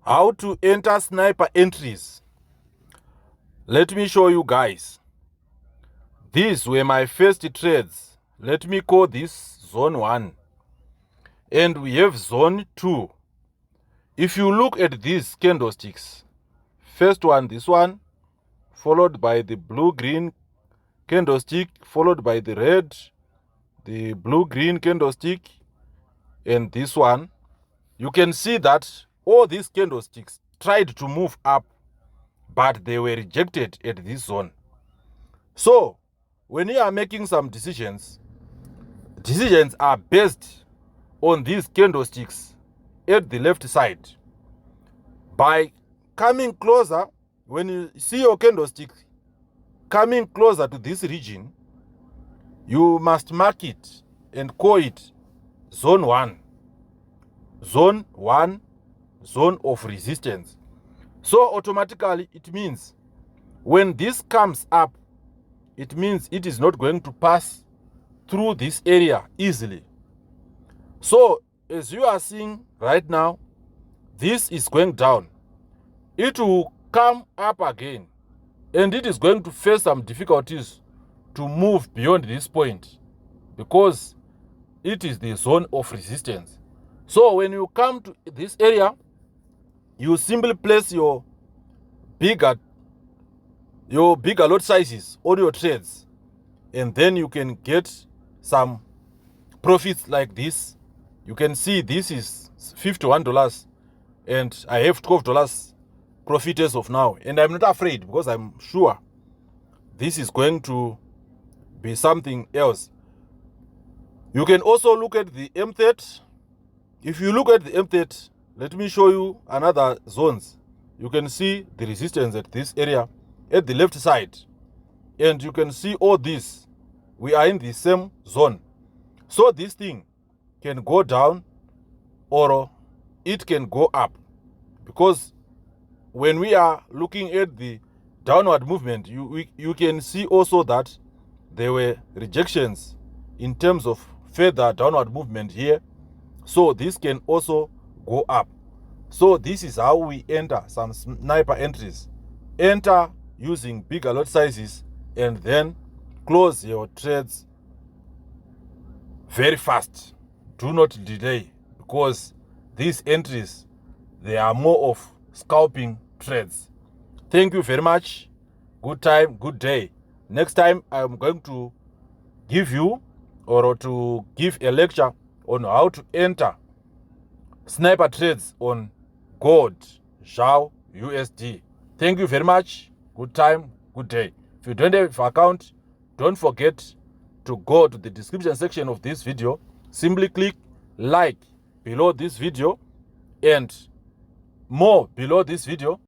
How to enter sniper entries. Let me show you guys. These were my first trades. Let me call this zone 1. And we have zone 2. If you look at these candlesticks, first one, this one, followed by the blue-green candlestick, followed by the red, the blue-green candlestick, and this one, you can see that all these candlesticks tried to move up, but they were rejected at this zone. So, when you are making some decisions are based on these candlesticks at the left side. By coming closer, when you see your candlestick coming closer to this region, you must mark it and call it zone 1. Zone 1, zone of resistance. So automatically it means when this comes up, it means it is not going to pass through this area easily. So as you are seeing right now, this is going down. It will come up again, and it is going to face some difficulties to move beyond this point because it is the zone of resistance. So when you come to this area, you simply place your bigger lot sizes on your trades, and then you can get some profits like this. You can see this is $51 and I have $12 profit as of now, and I'm not afraid because I'm sure this is going to be something else. You can also look at the M30. If you look at the M30, let me show you another zones. You can see the resistance at this area at the left side, and you can see all this. We are in the same zone. So this thing can go down or it can go up, because when we are looking at the downward movement, you can see also that there were rejections in terms of further downward movement here. So this can also go up. So this is how we enter some sniper entries. Enter using bigger lot sizes and then close your trades very fast. Do not delay, because these entries, they are more of scalping trades. Thank you very much. Good time, good day. Next time I'm going to give you or to give a lecture on how to enter sniper trades on gold, ZAO, USD. Thank you very much. Good time, good day. If you don't have an account, don't forget to go to the description section of this video. Simply click like below this video and more below this video.